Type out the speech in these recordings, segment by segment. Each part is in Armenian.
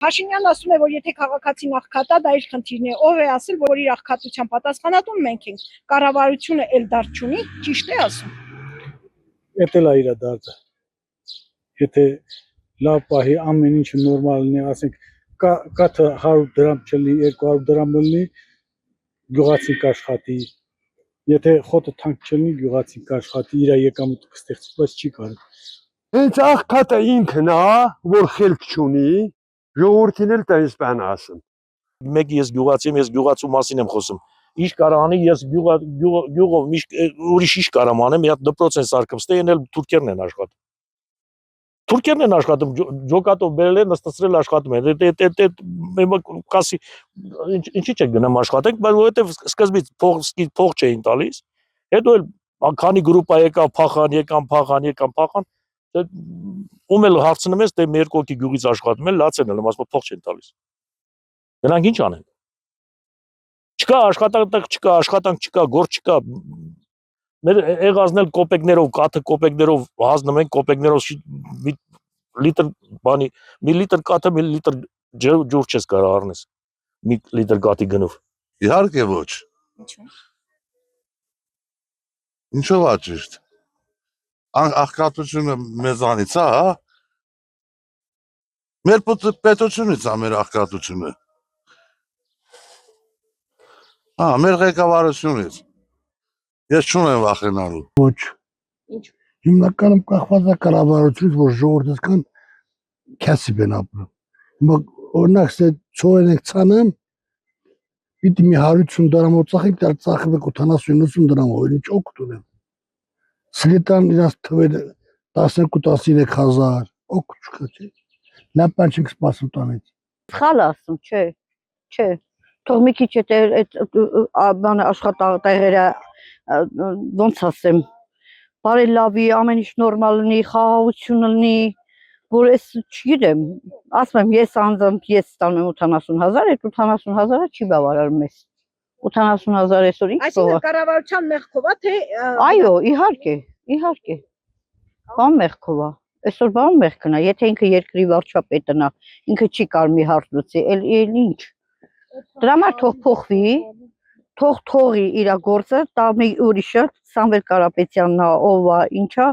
Փաշինյանն ասում է, որ եթե քաղաքացին աղքատա, դա իր խնդիրն է, ով է ասել, որ իր աղքատության պատասխանատուն մենք ենք, կառավարությունը էլ դարձ չունի, ճիշտ է ասում։ Էդ էլ է իր դարձը։ Եթե լավ պահի ամեն ինչը նորմալ լինի, ասենք կաթը 100 դրամ չլինի, 200 դրամ լինի, գյուղացին կաշխատի։ Եթե խոտը թանկ չլինի, գյուղացին կաշխատի, իր եկամուտը կստեղծի, բայց չի կարող։ Հենց աղքատը ինքն է, որ խելք չունի, ժողովրդին էլ տես բան ասում։ Մեկ ես գյուղացի եմ, ես գյուղացու մասին եմ խոսում։ Ինչ կարող անի, ես գյուղով ուրիշ ինչ կարող անեմ, մի հատ դպրոց են սարքում, ստեյն էլ թուրքերն են աշխատում։ Թուրքերն են աշխատում, ջոկատով բերել են, նստացրել աշխատում են։ Կասի ինչի՞ չեք գնամ աշխատենք, բայց որովհետև սկզբից փող չէին տալիս, հետո էլ քանի գրուպա եկավ, փախան, ում էլ հարցնում ես, դե մի երկու հոգի գյուղից աշխատում են, լաց են ելնում, ասում փող չեն տալիս։ Գնանք ինչ անենք։ Չկա աշխատանք չկա, գործ չկա։ Մեր եղածն էլ կոպեկներով, կաթը կոպեկներով հանձնում են, կոպեկներով մի լիտր կաթը, մի լիտր ջուր չես կարող առնես։ Մի լիտր կաթի գնով։ Իհարկե ոչ։ Ինչով է ճիշտ։ Աղքատությունը մեզանից է, հա։ Մեր պետությունից է մեր աղքատությունը։ Հա, մեր ղեկավարությունից։ Ես չունեմ վախենալու։ Ոչ։ Ինչ։ Հիմնականում կախված է կառավարությունից, որ ժողովուրդը կան քասիբ են ապրում։ Հիմա օրինակ ծորեն եք ցանեմ, պիտի մի 150 դրամով ծախենք, դեռ ծախում եք 70-90 դրամով, ինչ օգուտ ունեմ։ Սլիտան իրաց թվերը 12-13 հազար, օգուտ չկա, չէ։ Լավ բան չենք սպասում տանից։ Սխալ ասում, չէ։ Թող մի քիչ այդ բանը աշխատատեղերը ոնց ասեմ, բարելավի, ամեն ինչ նորմալ լինի, խաղաղություն լինի, որ ես չգիտեմ, ասում եմ, ես անձամբ ես ստանում եմ 80,000, այդ 80,000-ը չի բավարարում ես։ 80,000 այսօր ինչ կողա։ Այսինքն կառավարության մեղքով է, թե Այո, իհարկե։ Բան մեղքով է։ Այսօր բան մեղքն է, եթե ինքը երկրի վարչապետն է, ինքը չի կարող մի հարց լուծի, էլ ինչ։ Դրա համար թող փոխվի, թող թողի իր գործը, տա մի ուրիշը, Սամվել Կարապետյանն է, ով է, ինչա,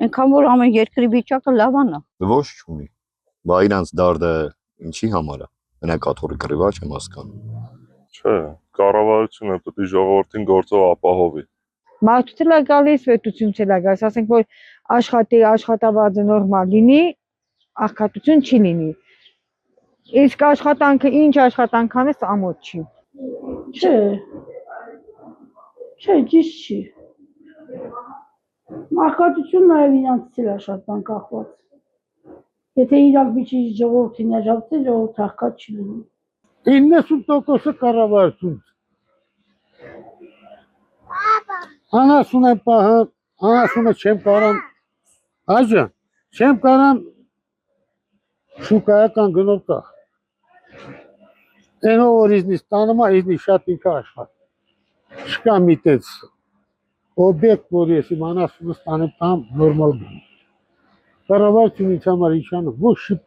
այնքան որ ամեն երկրի վիճակը լավն է։ Ոչ չունի։ Բա իրանց դարդը ինչի համար է։ Մենակ կաթողիկ կռիվա չեմ հասկանում։ Չէ, կառավարությունը պետք է ժողովրդին գործով ապահովի։ Մարդուցել է գալիս, պետությունից էլ է գալիս, ասենք որ աշխատավարձը նորմալ լինի, աղքատություն չի լինի։ Իսկ աշխատանքը ինչ աշխատանք անես ամոթ չի։ Չէ, ճիշտ չի։ Աղքատությունն նաև իրանցից էլ է շատ բան կախված։ Եթե իրանք մի քիչ ժողովրդին աջակցեն, ժողովուրդը աղքատ չի լինի։ 90%-ը կառավարություն։ Անասունը չեմ կարան, աջա, չեմ կարան շուկայական գնով տա։ Ենով որ իզնից տանում է, իզնի շատ ինքը աշխատ։ Չկա մի տեց օբյեկտ, որ ես իմ անասունը ստանեմ տամ նորմալ գնով։ Կառավարությունից համար ինչանը ոչ շիպ